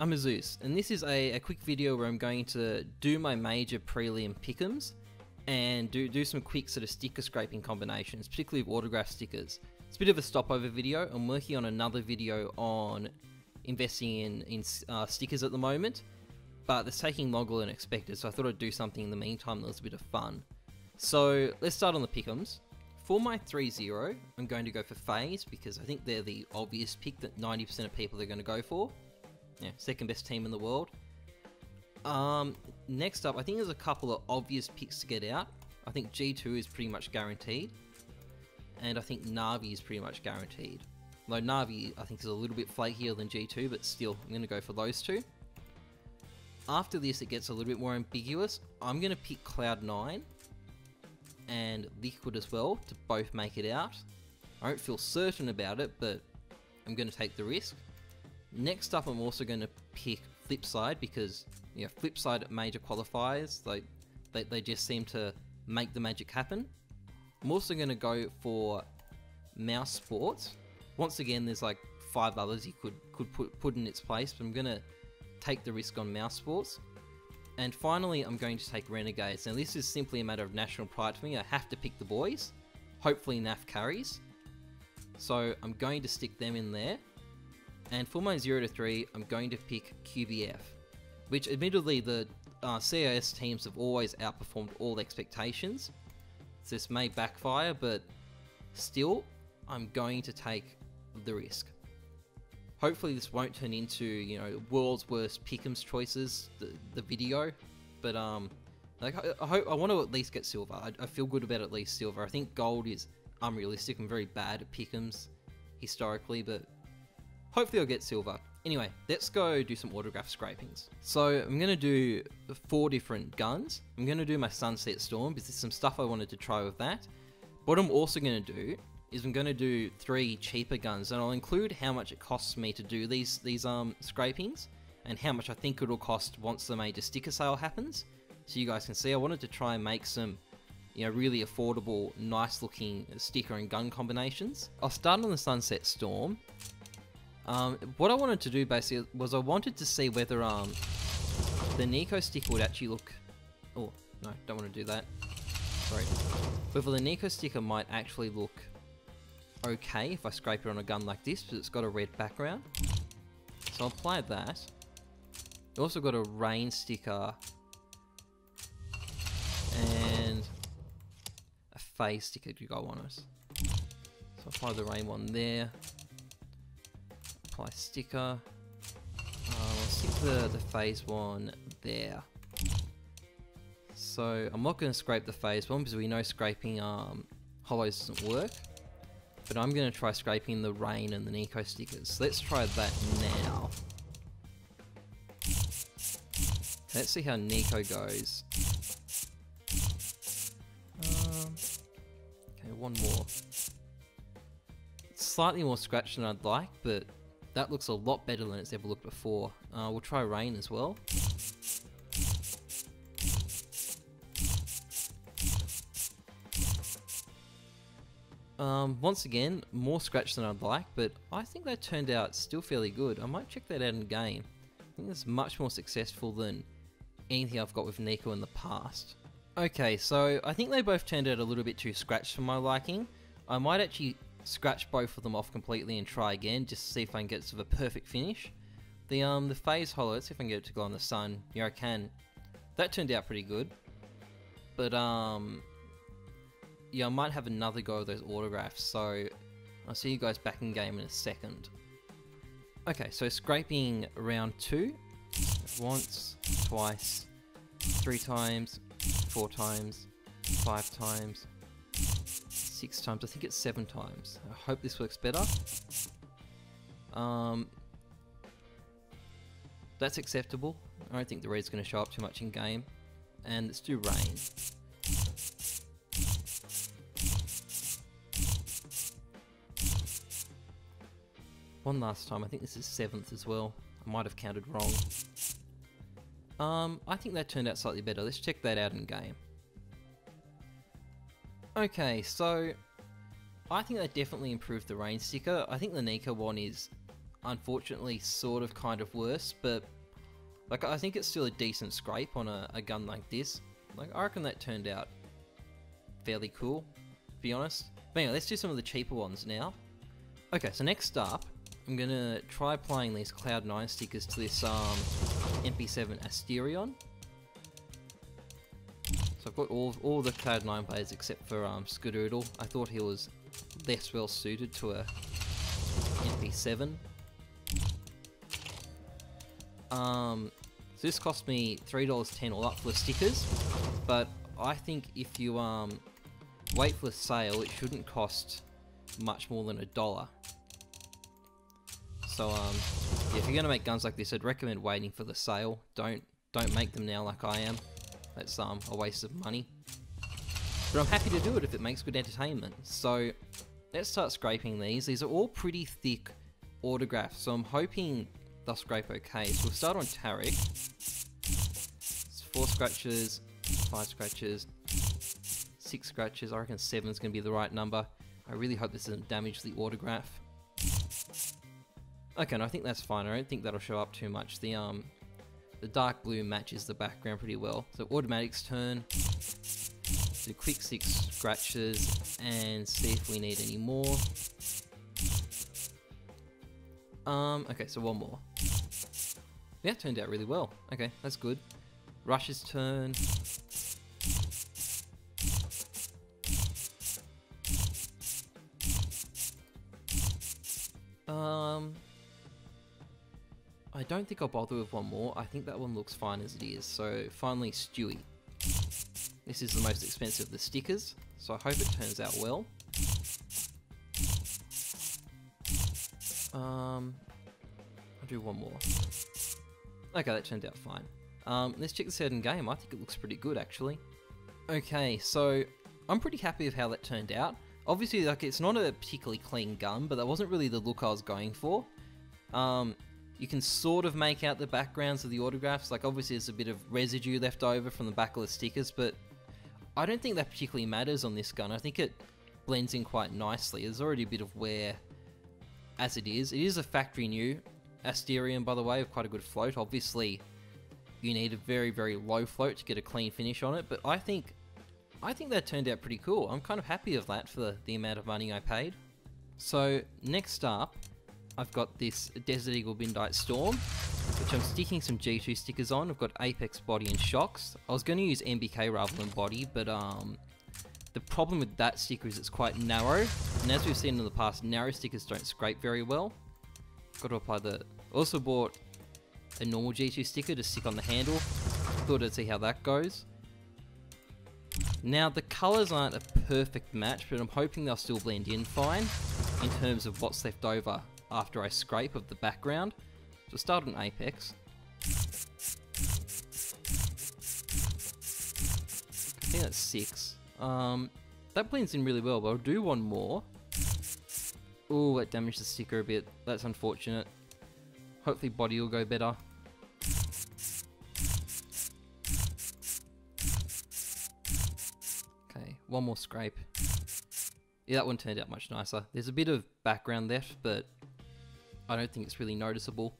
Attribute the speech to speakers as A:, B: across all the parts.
A: I'm Heyzeus, and this is a quick video where I'm going to do my major prelim pick'ems and do some quick sort of sticker scraping combinations, particularly of autograph stickers. It's a bit of a stopover video. I'm working on another video on investing in stickers at the moment, but it's taking longer than expected, so I thought I'd do something in the meantime that was a bit of fun. So let's start on the pick'ems. For my 3-0, I'm going to go for FaZe because I think they're the obvious pick that 90% of people are going to go for. Yeah, second best team in the world. Next up, I think there's a couple of obvious picks to get out. I think G2 is pretty much guaranteed, and I think Na'Vi is pretty much guaranteed. Though Na'Vi, I think, is a little bit flakier than G2, but still, I'm going to go for those two. After this, it gets a little bit more ambiguous. I'm going to pick Cloud9 and Liquid as well to both make it out. I don't feel certain about it, but I'm going to take the risk. Next up, I'm also going to pick Flipside because, you know, Flipside at major qualifiers, they just seem to make the magic happen. I'm also going to go for Mouse Sports. Once again, there's like 5 others you could put in its place, but I'm going to take the risk on Mouse Sports. And finally, I'm going to take Renegades. Now, this is simply a matter of national pride for me. I have to pick the boys. Hopefully, NAF carries. So I'm going to stick them in there. And for my 0-3, I'm going to pick QBF, which admittedly the CIS teams have always outperformed all expectations. So this may backfire, but still, I'm going to take the risk. Hopefully this won't turn into, you know, world's worst pick'ems choices, the video, but like I want to at least get silver. I feel good about at least silver. I think gold is unrealistic. I'm very bad at pick'ems historically, but hopefully I'll get silver. Anyway, let's go do some autograph scrapings. So I'm going to do 4 different guns. I'm going to do my Sunset Storm because there's some stuff I wanted to try with that. What I'm also going to do is I'm going to do 3 cheaper guns, and I'll include how much it costs me to do these scrapings and how much I think it'll cost once the major sticker sale happens. So you guys can see I wanted to try and make some, you know, really affordable, nice looking sticker and gun combinations. I'll start on the Sunset Storm. What I wanted to do basically was I wanted to see whether the Nico sticker would actually look... Oh, no, don't want to do that. Sorry. Whether the Nico sticker might actually look okay if I scrape it on a gun like this, because it's got a red background. So I'll apply that. I also got a rain sticker and a FaZe sticker to go on it. So I'll apply the rain one there. Apply sticker. I'll stick the FaZe one there. So I'm not going to scrape the FaZe one because we know scraping hollows doesn't work. But I'm going to try scraping the rain and the Nico stickers. So let's try that now. Let's see how Nico goes. Okay, one more. It's slightly more scratched than I'd like, but that looks a lot better than it's ever looked before. We'll try rain as well. Once again, more scratch than I'd like, but I think that turned out still fairly good. I might check that out in game. I think that's much more successful than anything I've got with Nico in the past. Okay, so I think they both turned out a little bit too scratched for my liking. I might actually scratch both of them off completely and try again, just to see if I can get sort of a perfect finish. The FaZe hollow, let's see if I can get it to go on the sun. Yeah, I can. That turned out pretty good. But, yeah, I might have another go of those autographs, so I'll see you guys back in game in a second. Okay, so scraping round 2. Once, twice, 3 times, 4 times, 5 times, 6 times. I think it's 7 times. I hope this works better. That's acceptable. I don't think the red's going to show up too much in game. And let's do rain. One last time. I think this is 7th as well. I might have counted wrong. I think that turned out slightly better. Let's check that out in game. Okay, so I think that definitely improved the rain sticker. I think the Nico one is unfortunately sort of kind of worse, but like I think it's still a decent scrape on a gun like this. Like I reckon that turned out fairly cool, to be honest. But anyway, let's do some of the cheaper ones now. Okay, so next up, I'm gonna try applying these Cloud9 stickers to this MP7 Asterion. So I've got all the Cloud9 players except for Skadoodle. I thought he was less well suited to a MP7. So this cost me $3.10 all up for the stickers, but I think if you wait for the sale, it shouldn't cost much more than $1. So yeah, if you're gonna make guns like this, I'd recommend waiting for the sale. Don't make them now like I am. That's a waste of money. But I'm happy to do it if it makes good entertainment. So let's start scraping these. These are all pretty thick autographs, so I'm hoping they'll scrape okay. So we'll start on Tarek. It's 4 scratches, 5 scratches, 6 scratches. I reckon 7 is going to be the right number. I really hope this doesn't damage the autograph. Okay, no, I think that's fine. I don't think that'll show up too much. The dark blue matches the background pretty well. So automatic's turn. Do quick 6 scratches and see if we need any more. Okay, so one more. Yeah, turned out really well. Okay, that's good. Rush's turn. I don't think I'll bother with one more. I think that one looks fine as it is. So finally, Stewie. This is the most expensive of the stickers, so I hope it turns out well. I'll do one more. Okay, that turned out fine. Let's check this out in game. I think it looks pretty good, actually. Okay, so I'm pretty happy with how that turned out. Obviously, like, it's not a particularly clean gun, but that wasn't really the look I was going for. You can sort of make out the backgrounds of the autographs. Like, obviously there's a bit of residue left over from the back of the stickers, but I don't think that particularly matters on this gun. I think it blends in quite nicely. There's already a bit of wear as it is. It is a factory new Asterion, by the way, with quite a good float. Obviously, you need a very, very low float to get a clean finish on it, but I think that turned out pretty cool. I'm kind of happy with that for the amount of money I paid. So, next up, I've got this Desert Eagle Midnight Storm, which I'm sticking some G2 stickers on. I've got Apex body and shocks. I was going to use MBK rather than body, but the problem with that sticker is it's quite narrow, and as we've seen in the past, narrow stickers don't scrape very well. Got to apply the... Also bought a normal G2 sticker to stick on the handle. Thought I'd see how that goes. Now, the colours aren't a perfect match, but I'm hoping they'll still blend in fine in terms of what's left over after I scrape of the background. So start on Apex. I think that's 6. That blends in really well, but I'll do one more. Oh, that damaged the sticker a bit. That's unfortunate. Hopefully body will go better. Okay, one more scrape. Yeah, that one turned out much nicer. There's a bit of background left, but I don't think it's really noticeable.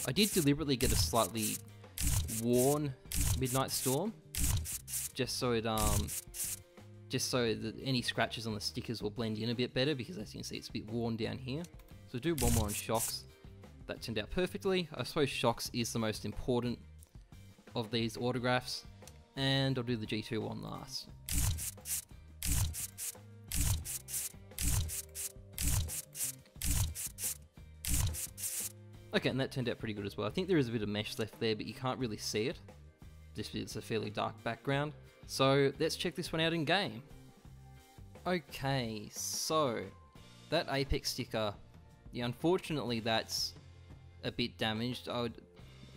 A: I did deliberately get a slightly worn Midnight Storm, just so that any scratches on the stickers will blend in a bit better, because as you can see it's a bit worn down here. So do one more on shocks. That turned out perfectly. I suppose shocks is the most important of these autographs, and I'll do the G2 one last. Okay, and that turned out pretty good as well. I think there is a bit of mesh left there, but you can't really see it, just because it's a fairly dark background. So let's check this one out in game. Okay, so that Apex sticker, yeah, unfortunately that's a bit damaged.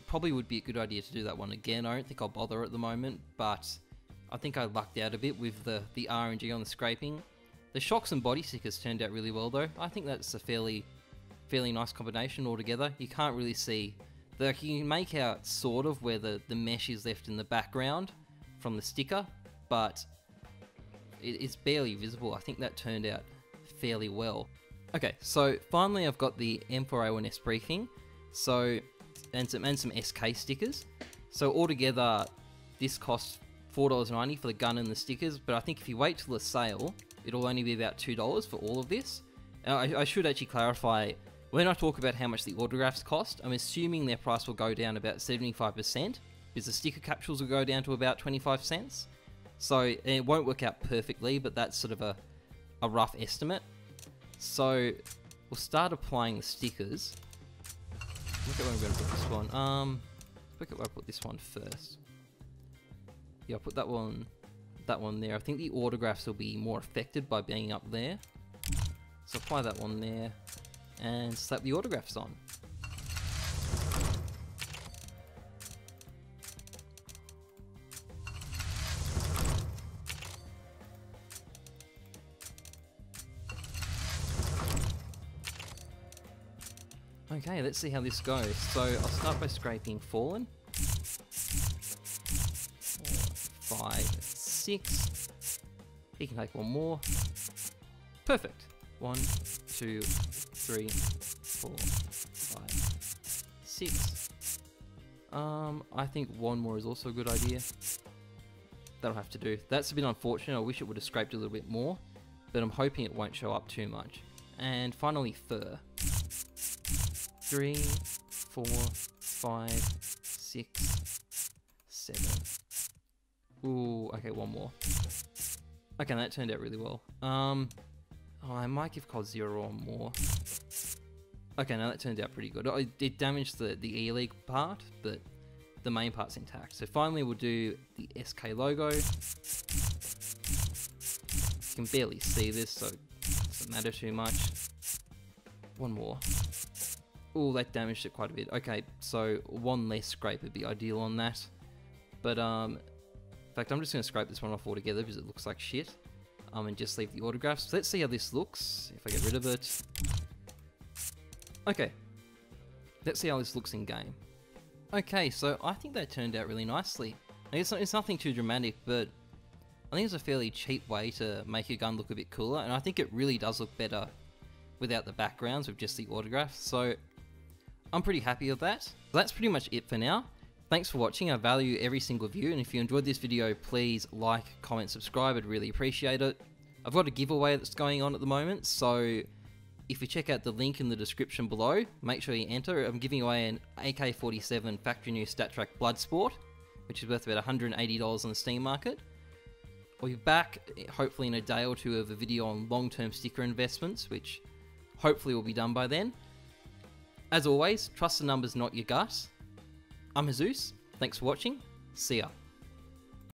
A: Probably would be a good idea to do that one again. I don't think I'll bother at the moment, but I think I lucked out a bit with the RNG on the scraping. The shocks and body stickers turned out really well though. I think that's a fairly nice combination altogether. You can't really see, like, you can make out sort of where the mesh is left in the background from the sticker, but it's barely visible. I think that turned out fairly well. Okay, so finally I've got the M4A1S briefing, so and some SK stickers. So altogether, this costs $4.90 for the gun and the stickers, but I think if you wait till the sale, it'll only be about $2 for all of this. I should actually clarify, when I talk about how much the autographs cost, I'm assuming their price will go down about 75%, because the sticker capsules will go down to about 25 cents. So it won't work out perfectly, but that's sort of a rough estimate. So we'll start applying the stickers. Look at where I'm going to put this one. Look at where I put this one first. Yeah, I'll put that one there. I think the autographs will be more affected by being up there. So apply that one there, and slap the autographs on. Okay, let's see how this goes. So I'll start by scraping Fallen. 4, 5, 6. He can take one more. Perfect. 1, 2, 3, 4, 5, 6. I think one more is also a good idea. That'll have to do. That's a bit unfortunate. I wish it would have scraped a little bit more, but I'm hoping it won't show up too much. And finally, fur. 3, 4, 5, 6, 7. Ooh, okay, one more. Okay, that turned out really well. Oh, I might give COD 0 or more. Okay, now that turned out pretty good. It damaged the E-League part, but the main part's intact. So finally we'll do the SK logo. You can barely see this, so it doesn't matter too much. One more. Oh, that damaged it quite a bit. Okay, so one less scrape would be ideal on that. But, in fact, I'm just going to scrape this one off altogether because it looks like shit. And just leave the autographs. So let's see how this looks, if I get rid of it. Okay. Let's see how this looks in game. Okay, so I think that turned out really nicely. It's nothing too dramatic, but I think it's a fairly cheap way to make a gun look a bit cooler, and I think it really does look better without the backgrounds, with just the autographs. So I'm pretty happy with that. That's pretty much it for now. Thanks for watching. I value every single view, and if you enjoyed this video, please like, comment, subscribe. I'd really appreciate it. I've got a giveaway that's going on at the moment, so if you check out the link in the description below, make sure you enter. I'm giving away an AK-47 factory new StatTrak Bloodsport, which is worth about $180 on the Steam market. I'll be back hopefully in a day or two of a video on long-term sticker investments, which hopefully will be done by then. As always, trust the numbers, not your gut. I'm Heyzeus. Thanks for watching. See ya.